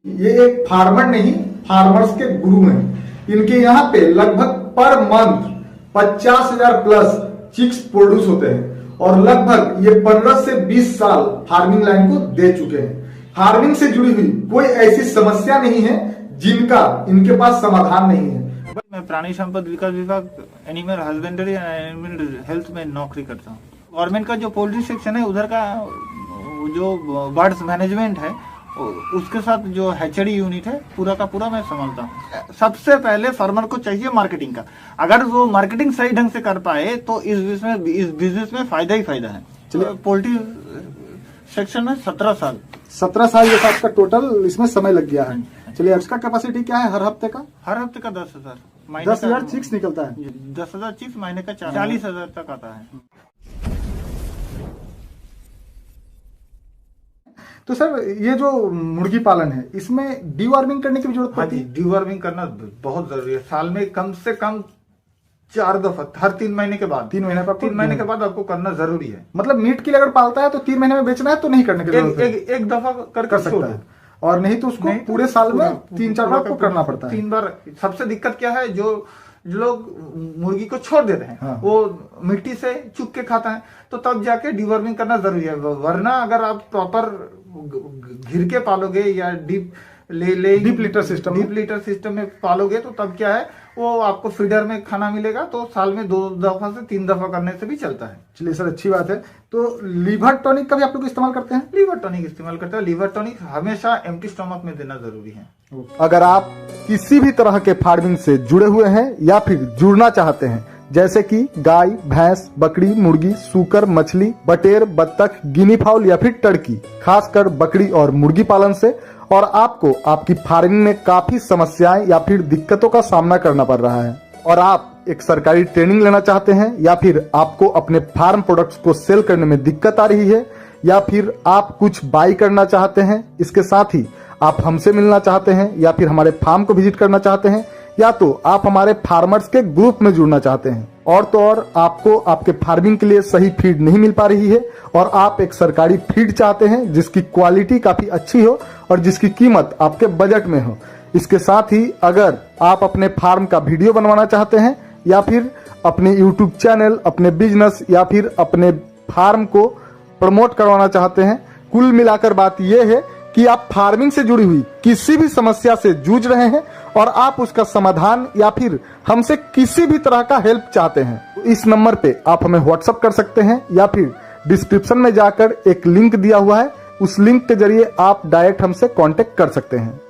ये एक फार्मर नहीं, फार्मर्स के गुरु हैं। इनके यहाँ पे लगभग per month 50,000 plus chicks produce होते हैं और लगभग ये 15 से 20 साल फार्मिंग लाइन को दे चुके हैं। फार्मिंग से जुड़ी हुई कोई ऐसी समस्या नहीं है जिनका इनके पास समाधान नहीं है। मैं प्राणी संपद विकास विभाग animal husbandry and animal health में नौकरी करता हूँ। गवर्नमेंट का जो पोल्ट्री सेक्शन है उधर का जो बर्ड्स मैनेजमेंट है उसके साथ जो हैचरी यूनिट है पूरा का पूरा मैं संभालता हूँ। सबसे पहले फार्मर को चाहिए मार्केटिंग का। अगर वो मार्केटिंग सही ढंग से कर पाए तो इस बिजनेस में फायदा ही फायदा है। चलिए, पोल्ट्री सेक्शन में 17 साल जैसा आपका टोटल इसमें समय लग गया है। चलिए, इसका कैपेसिटी क्या है हर हफ्ते का? हर हफ्ते का 10,000 10,000 चिक्स निकलता है। 10,000 चिक्स महीने का 40,000 तक आता है। तो सर, ये जो मुर्गी पालन है इसमें डीवार्मिंग करने की भी जरूरत पड़ती है? डीवार्मिंग करना बहुत जरूरी है। साल में कम से कम 4 दफा, हर 3 महीने के बाद 3 महीने के बाद आपको करना जरूरी है। मतलब मीट के लिए अगर पालता है तो 3 महीने में बेचना है तो नहीं करने की जरूरत है। एक दफा कर सकता है और नहीं तो उसको पूरे साल में 3-4 बार करना पड़ता है। 3 बार। सबसे दिक्कत क्या है, जो लोग मुर्गी को छोड़ देते हैं हाँ। वो मिट्टी से चुग के खाता है, तो तब जाके डीवर्मिंग करना जरूरी है। वरना अगर आप प्रॉपर घिर के पालोगे या डीप लीटर सिस्टम में पालोगे तो तब क्या है, वो आपको फीडर में खाना मिलेगा तो साल में 2 दफा से 3 दफा करने से भी चलता है। चलिए सर, अच्छी बात है। तो लीवर टॉनिक का भी आप लोग इस्तेमाल करते हैं? लीवर टॉनिक इस्तेमाल करते हैं। लीवर टॉनिक हमेशा एम्प्टी स्टमक में देना जरूरी है। अगर आप किसी भी तरह के फार्मिंग से जुड़े हुए हैं या फिर जुड़ना चाहते हैं, जैसे कि गाय, भैंस, बकरी, मुर्गी, सूकर, मछली, बटेर, बत्तख, गिनी फाउल या फिर टर्की, खासकर बकरी और मुर्गी पालन से, और आपको आपकी फार्मिंग में काफी समस्याएं या फिर दिक्कतों का सामना करना पड़ रहा है और आप एक सरकारी ट्रेनिंग लेना चाहते हैं, या फिर आपको अपने फार्म प्रोडक्ट्स को सेल करने में दिक्कत आ रही है, या फिर आप कुछ बाई करना चाहते हैं, इसके साथ ही आप हमसे मिलना चाहते हैं, या फिर हमारे फार्म को विजिट करना चाहते हैं, या तो आप हमारे फार्मर्स के ग्रुप में जुड़ना चाहते हैं, और तो और आपको आपके फार्मिंग के लिए सही फीड नहीं मिल पा रही है और आप एक सरकारी फीड चाहते हैं जिसकी क्वालिटी काफी अच्छी हो और जिसकी कीमत आपके बजट में हो। इसके साथ ही अगर आप अपने फार्म का वीडियो बनवाना चाहते हैं, या फिर अपने यूट्यूब चैनल, अपने बिजनेस या फिर अपने फार्म को प्रमोट करवाना चाहते हैं, कुल मिलाकर बात यह है कि आप फार्मिंग से जुड़ी हुई किसी भी समस्या से जूझ रहे हैं और आप उसका समाधान या फिर हमसे किसी भी तरह का हेल्प चाहते हैं, तो इस नंबर पे आप हमें व्हाट्सएप कर सकते हैं, या फिर डिस्क्रिप्शन में जाकर एक लिंक दिया हुआ है, उस लिंक के जरिए आप डायरेक्ट हमसे कांटेक्ट कर सकते हैं।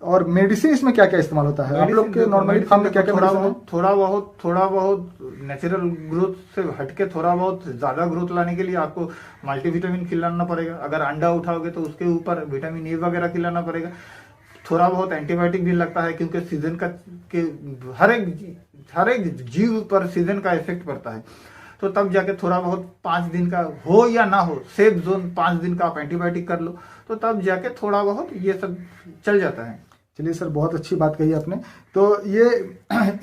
और मेडिसिन इसमें क्या क्या इस्तेमाल होता है आप लोग के नॉर्मली फार्म में? क्या क्या थोड़ा बहुत नेचुरल ग्रोथ से हटके थोड़ा बहुत ज्यादा ग्रोथ लाने के लिए आपको मल्टीविटामिन खिलाना पड़ेगा। अगर अंडा उठाओगे तो उसके ऊपर विटामिन ए वगैरह खिलाना पड़ेगा। थोड़ा बहुत एंटीबायोटिक भी लगता है, क्योंकि सीजन का के हर एक जीव पर सीजन का इफेक्ट पड़ता है। तो तब जाके थोड़ा बहुत 5 दिन का हो या ना हो, सेफ जोन 5 दिन का आप एंटीबायोटिक कर लो तो तब जाके थोड़ा बहुत ये सब चल जाता है। चलिए सर, बहुत अच्छी बात कही आपने। तो ये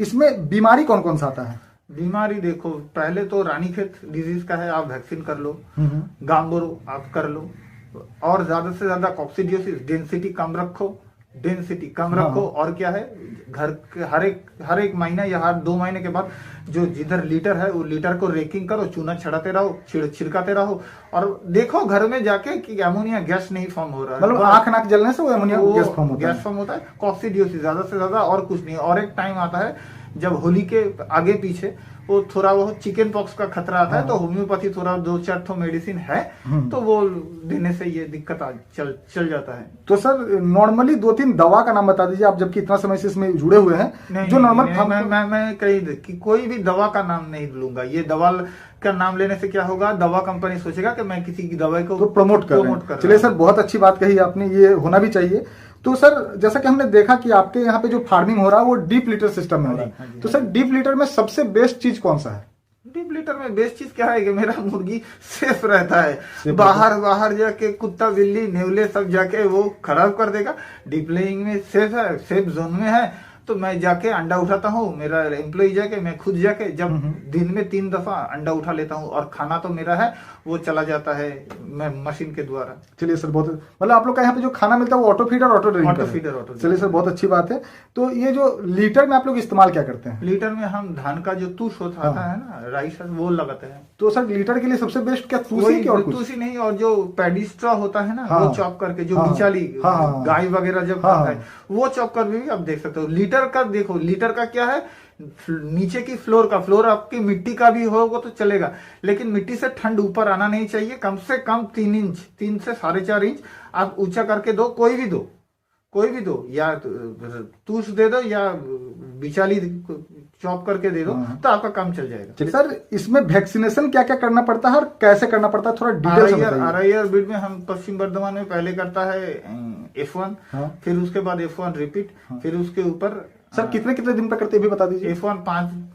इसमें बीमारी कौन कौन सा आता है? बीमारी देखो, पहले तो रानीखेत डिजीज का है, आप वैक्सीन कर लो। गांगोरो आप कर लो, और ज्यादा से ज्यादा कॉक्सीडियोसिस, डेंसिटी कम रखो। और क्या है, घर के हर एक महीना या हर 2 महीने के बाद जो जिधर लीटर है वो लीटर को रेकिंग करो, चूना छड़ाते रहो, छिड़काते रहो, और देखो घर में जाके कि अमोनिया गैस नहीं फॉर्म हो रहा है। मतलब आंख नाक जलने से वो अमोनिया गैस फॉर्म होता है। कॉक्सीडियोसिस ज्यादा से ज्यादा, और कुछ नहीं। और एक टाइम आता है जब होली के आगे पीछे वो थोड़ा बहुत चिकन पॉक्स का खतरा आता है, तो होम्योपैथी थोड़ा 2-4 ठो मेडिसिन है तो वो देने से ये दिक्कत चल जाता है। तो सर, नॉर्मली 2-3 दवा का नाम बता दीजिए आप, जबकि इतना समय से इसमें जुड़े हुए हैं। जो नॉर्मल मैं कहीं कोई भी दवा का नाम नहीं लूंगा। ये दवा का नाम लेने से क्या होगा, दवा कंपनी सोचेगा कि मैं किसी की दवाई को तो प्रमोट कर। चलिए सर, बहुत अच्छी बात कही आपने, ये होना भी चाहिए। तो सर, जैसा कि हमने देखा कि आपके यहाँ पे जो फार्मिंग हो रहा है वो डीप लीटर सिस्टम में हो रहा है, तो सर डीप लीटर में सबसे बेस्ट चीज कौन सा है? डीप लीटर में बेस्ट चीज क्या है कि मेरा मुर्गी सेफ रहता है। बाहर जाके कुत्ता, बिल्ली, नेवले सब जाके वो खराब कर देगा। डीप लेइंग में सेफ है, सेफ जोन में है, तो मैं जाके अंडा उठाता हूँ, मेरा एम्प्लॉय जाके, मैं खुद जाके जब दिन में 3 दफा अंडा उठा लेता हूँ, और खाना तो मेरा है वो चला जाता है मैं मशीन के द्वारा। चलिए सर, बहुत मतलब आप लोग का यहाँ पे जो खाना मिलता है वो auto feeder auto drinker auto है। Feeder auto. चलिए सर, बहुत अच्छी बात है। तो ये जो लीटर में आप लोग इस्तेमाल क्या करते हैं? लीटर में हम धान का जो तूस होता है ना, राइस, वो लगाते हैं। तो सर लीटर के लिए सबसे बेस्ट क्या तूसी है कि और कुछ? तूसी नहीं, और जो पैडी स्ट्रॉ होता है ना, हाँ, वो चॉप करके, जो हाँ, बिचाली हाँ, गाय वगैरह जब हाँ, खाता है वो चॉप कर भी आप देख सकते हो। लीटर का देखो, लीटर का क्या है, नीचे की फ्लोर आपकी मिट्टी का भी होगा तो चलेगा, लेकिन मिट्टी से ठंड ऊपर आना नहीं चाहिए। कम से कम 3 इंच, 3 से 4.5 इंच आप ऊंचा करके दो, कोई भी दो, या तूस दे दो या बिचाली चॉप करके दे दो, तो आपका काम चल जाएगा। सर इसमें वैक्सीनेशन क्या क्या करना पड़ता है और कैसे करना पड़ता है, थोड़ा डिटेल से बताइए। RIR बीट में हम पश्चिम बर्धमान में पहले करता है F1, फिर उसके बाद F1 रिपीट, फिर उसके ऊपर सर कितने दिन पर करते हैं भी बता दीजिए। F1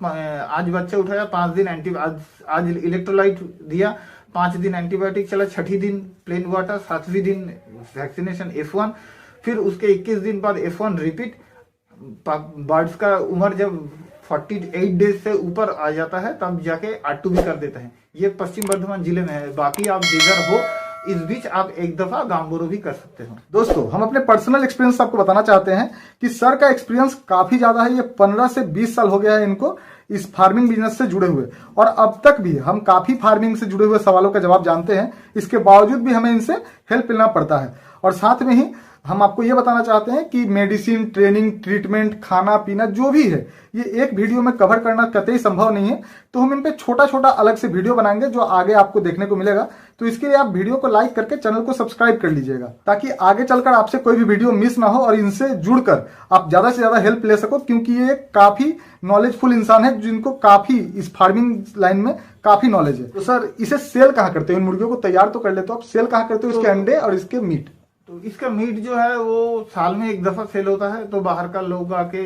आज बच्चा उठाया, 5 दिन आज इलेक्ट्रोलाइट दिया, 5 दिन एंटीबायोटिक चला, 6ठी दिन प्लेन वाटर, 7वीं दिन वैक्सीनेशन F1, फिर उसके 21 दिन बाद F1 रिपीट। बर्ड्स का उम्र जब 48 डेज से ऊपर आ जाता है तब जाके R2 भी कर देते हैं। ये पश्चिम बर्धमान जिले में है, बाकी आप जिधर हो इस बीच आप एक दफा गांबोरो भी कर सकते हो। दोस्तों हम अपने पर्सनल एक्सपीरियंस आपको बताना चाहते हैं कि सर का एक्सपीरियंस काफी ज्यादा है। ये 15 से 20 साल हो गया है इनको इस फार्मिंग बिजनेस से जुड़े हुए, और अब तक भी हम काफी फार्मिंग से जुड़े हुए सवालों का जवाब जानते हैं। इसके बावजूद भी हमें इनसे हेल्प लेना पड़ता है, और साथ में ही हम आपको ये बताना चाहते हैं कि मेडिसिन, ट्रेनिंग, ट्रीटमेंट, खाना पीना जो भी है ये एक वीडियो में कवर करना कतई संभव नहीं है। तो हम इन पे छोटा छोटा अलग से वीडियो बनाएंगे जो आगे आपको देखने को मिलेगा। तो इसके लिए आप वीडियो को लाइक करके चैनल को सब्सक्राइब कर लीजिएगा, ताकि आगे चलकर आपसे कोई भी वीडियो मिस ना हो और इनसे जुड़कर आप ज्यादा से ज्यादा हेल्प ले सको, क्योंकि ये काफी नॉलेजफुल इंसान है जिनको काफी इस फार्मिंग लाइन में काफी नॉलेज है। तो सर इसे सेल कहाँ करते हो? इन मुर्गियों को तैयार तो कर लेते हो, आप सेल कहाँ करते हो इसके अंडे और इसके मीट? तो इसका मीट जो है वो साल में एक दफा सेल होता है, तो बाहर का लोग आके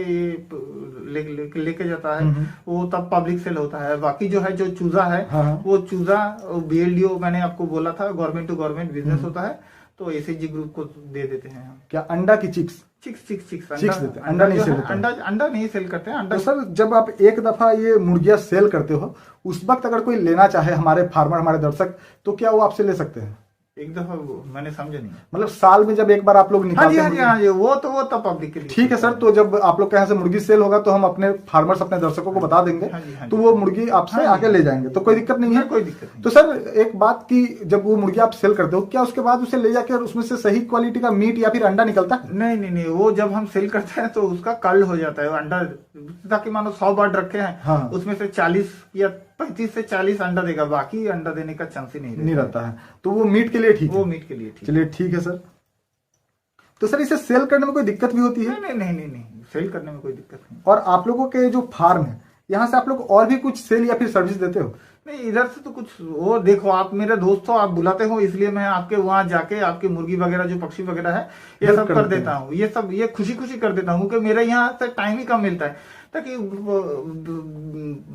लेके जाता है, वो तब पब्लिक सेल होता है। बाकी जो है, जो चूजा है, वो चूजा BLDO मैंने आपको बोला था, गवर्नमेंट टू गवर्नमेंट बिजनेस होता है, तो SHG ग्रुप को दे देते हैं हम। क्या अंडा की चिक्स देते हैं? अंडा नहीं सेल करते, अंडा नहीं सेल करते हैं। अंडा तो सर जब आप एक दफा ये मुर्गियां सेल करते हो, उस वक्त अगर कोई लेना चाहे, हमारे फार्मर, हमारे दर्शक, तो क्या वो आपसे ले सकते हैं? एक दफा मैंने समझा नहीं, मतलब साल में जब एक बार आप लोग निकालते हैं? हाँ जी, वो तो पब्लिक के लिए। ठीक है सर, तो जब आप लोग के यहाँ से मुर्गी सेल होगा तो हम अपने फार्मर्स, अपने दर्शकों को बता देंगे, तो वो मुर्गी आपसे आके ले जाएंगे, तो कोई दिक्कत नहीं है? कोई दिक्कत नहीं। तो सर एक बात की, जब वो मुर्गी आप सेल करते हो, क्या उसके बाद उसे ले जाकर उसमें से सही क्वालिटी का मीट या फिर अंडा निकलता है? नहीं, वो जब हम सेल करते हैं तो उसका कल हो जाता है अंडा। ताकि मानो 100 बर्ड रखे हैं, उसमें से 40 या 35 से 40 अंडा देगा, बाकी अंडा देने का चांस ही नहीं रहता है। तो वो मीट के लिए ठीक है? वो मीट के लिए ठीक। चलिए ठीक है सर। तो सर इसे सेल करने में कोई दिक्कत भी होती है? नहीं, सेल करने में कोई दिक्कत नहीं। और आप लोगों के जो फार्म है, यहाँ से आप लोग और भी कुछ सेल या फिर सर्विस देते हो? नहीं, इधर से तो कुछ, वो देखो आप मेरे दोस्त हो, आप बुलाते हो, इसलिए मैं आपके वहां जाके आपकी मुर्गी वगैरह, जो पक्षी वगैरह है, ये सब कर देता हूँ। ये खुशी कर देता हूँ, क्योंकि मेरे यहाँ से टाइम ही कम मिलता है। ताकि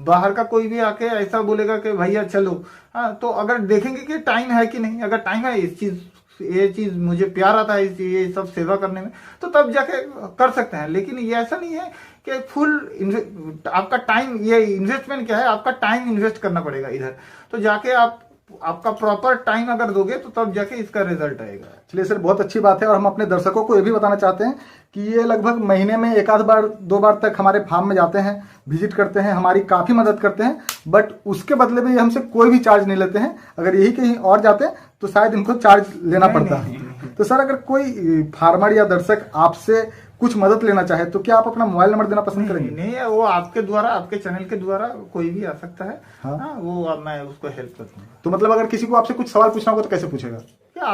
बाहर का कोई भी आके ऐसा बोलेगा कि भैया चलो, हाँ, तो अगर देखेंगे कि टाइम है कि नहीं, अगर टाइम है, ये चीज मुझे प्यार आता है ये सब सेवा करने में, तो तब जाके कर सकते हैं। लेकिन ये ऐसा नहीं है कि फुल आपका टाइम, ये इन्वेस्टमेंट क्या है, आपका टाइम इन्वेस्ट करना पड़ेगा इधर, तो जाके आपका प्रॉपर टाइम अगर दोगे तो तब जाके इसका रिजल्ट आएगा। चलिए सर, बहुत अच्छी बात है। और हम अपने दर्शकों को ये भी बताना चाहते हैं कि ये लगभग महीने में 1 आध बार 2 बार तक हमारे फार्म में जाते हैं, विजिट करते हैं, हमारी काफी मदद करते हैं, बट उसके बदले में ये हमसे कोई भी चार्ज नहीं लेते हैं। अगर यही कहीं और जाते हैं तो शायद इनको चार्ज लेना पड़ता है। तो सर अगर कोई फार्मर या दर्शक आपसे कुछ मदद लेना चाहे तो क्या आप अपना मोबाइल नंबर देना पसंद करेंगे? नहीं, वो आपके द्वारा, आपके चैनल के द्वारा कोई भी आ सकता है। हाँ, वो अब मैं उसको हेल्प कर दूंगा। तो मतलब अगर किसी को आपसे कुछ सवाल पूछना होगा तो कैसे पूछेगा? क्या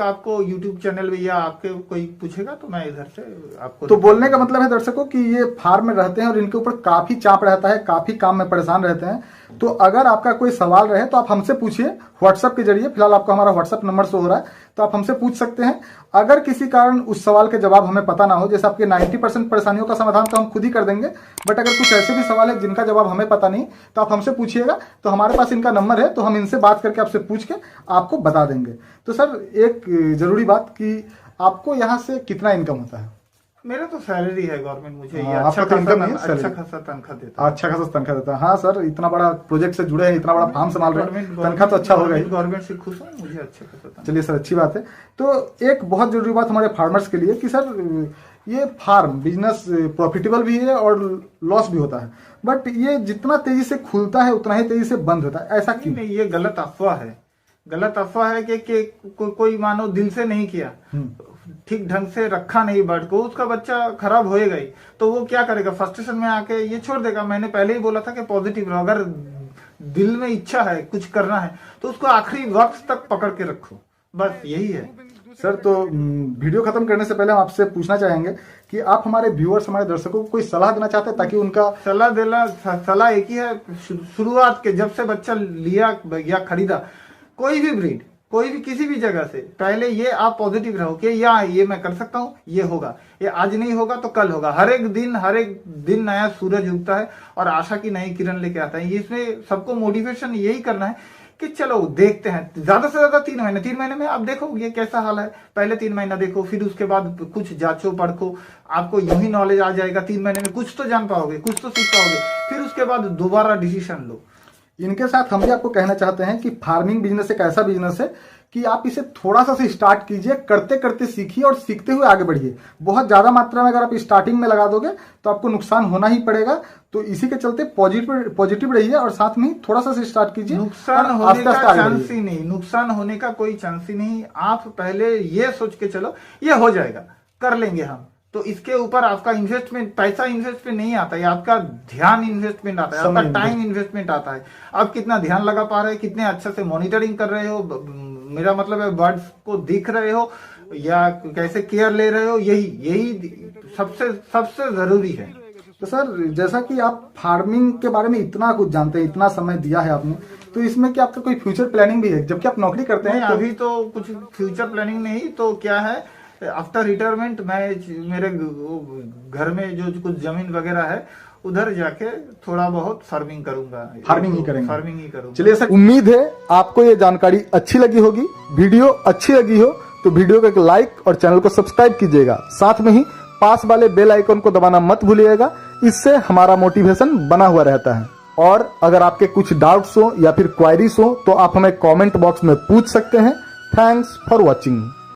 आपको यूट्यूब चैनल में या आपके कोई पूछेगा तो मैं इधर से आपको। तो बोलने का मतलब है दर्शकों कि ये फार्म में रहते हैं और इनके ऊपर काफी चाप रहता है, काफी काम में परेशान रहते हैं। तो अगर आपका कोई सवाल रहे तो आप हमसे पूछिए व्हाट्सएप के जरिए। फिलहाल आपको हमारा व्हाट्सएप नंबर शो हो रहा है, तो आप हमसे पूछ सकते हैं। अगर किसी कारण उस सवाल के जवाब हमें पता ना हो, जैसे आपके 90% परेशानियों का समाधान तो हम खुद ही कर देंगे, बट अगर कुछ ऐसे भी सवाल है जिनका जवाब हमें पता नहीं, तो आप हमसे पूछिएगा। तो हमारे पास इनका नंबर है, तो हम इनसे बात करके आपसे पूछ के आपको बता देंगे। तो सर एक जरूरी बात कि आपको यहाँ से कितना इनकम होता है? मेरा तो सैलरी है गवर्नमेंट, मुझे ये हाँ, अच्छा आपका तो income नहीं है, खासा salary। अच्छा खासा तनख्वाह देता है। अच्छा खासा तनख्वाह देता है। हाँ सर, इतना बड़ा प्रोजेक्ट से जुड़े हैं, इतना बड़ा फार्म संभाल रहे हैं, तनख्वाह तो अच्छा होगा ही। गवर्नमेंट से खुश हूँ, मुझे अच्छा खासा तनख्वाह। चलिए सर, अच्छी बात है। तो एक बहुत जरूरी बात हमारे फार्मर्स के लिए कि सर ये फार्म बिजनेस प्रॉफिटेबल भी है और लॉस भी होता है, बट ये जितना तेजी से खुलता है उतना ही तेजी से बंद होता है, ऐसा क्यों? नहीं, ये गलत अफवाह है। गलत अफवाह है कि कोई मानो दिल से नहीं किया, ठीक ढंग से रखा नहीं बर्ड को, उसका बच्चा खराब होएगा ही। तो वो क्या करेगा, फ्रस्ट्रेशन में आके ये छोड़ देगा। मैंने पहले ही बोला था कि पॉजिटिव रहो, अगर दिल में इच्छा है कुछ करना है तो उसको आखिरी वक्त तक पकड़ के रखो, बस यही है। सर तो वीडियो खत्म करने से पहले हम आपसे पूछना चाहेंगे कि आप हमारे व्यूअर्स, हमारे दर्शकों को कोई सलाह देना चाहते हैं ताकि उनका सलाह एक ही है, शुरुआत के जब से बच्चा लिया या खरीदा कोई भी ब्रीड, कोई भी किसी भी जगह से, पहले ये आप पॉजिटिव रहो कि ये मैं कर सकता हूँ, ये होगा, ये आज नहीं होगा तो कल होगा। हर एक दिन नया सूरज उगता है और आशा की नई किरण लेके आता है। इसमें सबको मोटिवेशन यही करना है कि चलो देखते हैं, ज्यादा से ज्यादा 3 महीने में आप देखो ये कैसा हाल है। पहले 3 महीना देखो, फिर उसके बाद कुछ जांचो पढ़ो, आपको यूं ही नॉलेज आ जाएगा। 3 महीने में कुछ तो जान पाओगे, कुछ तो सीख पाओगे, फिर उसके बाद दोबारा डिसीजन लो। इनके साथ हम भी आपको कहना चाहते हैं कि फार्मिंग बिजनेस एक ऐसा बिजनेस है कि आप इसे थोड़ा सा से स्टार्ट कीजिए, करते करते सीखिए और सीखते हुए आगे बढ़िए। बहुत ज्यादा मात्रा में अगर आप स्टार्टिंग में लगा दोगे तो आपको नुकसान होना ही पड़ेगा। तो इसी के चलते पॉजिटिव रहिए और साथ में थोड़ा सा से स्टार्ट कीजिए। नुकसान होने का चांस ही नहीं, नुकसान होने का कोई चांस ही नहीं। आप पहले ये सोच के चलो ये हो जाएगा, कर लेंगे हम, तो इसके ऊपर आपका इन्वेस्टमेंट, पैसा इन्वेस्टमेंट नहीं आता है, आपका ध्यान इन्वेस्टमेंट आता है, आपका टाइम इन्वेस्टमेंट आता है। आप कितना ध्यान लगा पा रहे हैं, कितने अच्छे से मॉनिटरिंग कर रहे हो, मेरा मतलब है बर्ड्स को दिख रहे हो या कैसे केयर ले रहे हो, यही सबसे जरूरी है। तो सर जैसा कि आप फार्मिंग के बारे में इतना कुछ जानते हैं, इतना समय दिया है आपने, तो इसमें क्या आपका कोई फ्यूचर प्लानिंग भी है? जबकि आप नौकरी करते हैं तो अभी तो कुछ फ्यूचर प्लानिंग नहीं, तो क्या है आफ्टर रिटायरमेंट मैं मेरे घर में जो कुछ जमीन वगैरह है उधर जाके थोड़ा बहुत फार्मिंग करूंगा। फार्मिंग ही करेंगे? फार्मिंग ही करूंगा। चलिए सर, उम्मीद है आपको ये जानकारी अच्छी लगी होगी। वीडियो अच्छी लगी हो तो वीडियो को एक लाइक और चैनल को सब्सक्राइब कीजिएगा। साथ में ही पास वाले बेल आइकन को दबाना मत भूलिएगा, इससे हमारा मोटिवेशन बना हुआ रहता है। और अगर आपके कुछ डाउट्स हो या फिर क्वायरीज हो तो आप हमें कमेंट बॉक्स में पूछ सकते हैं। Thanks for watching.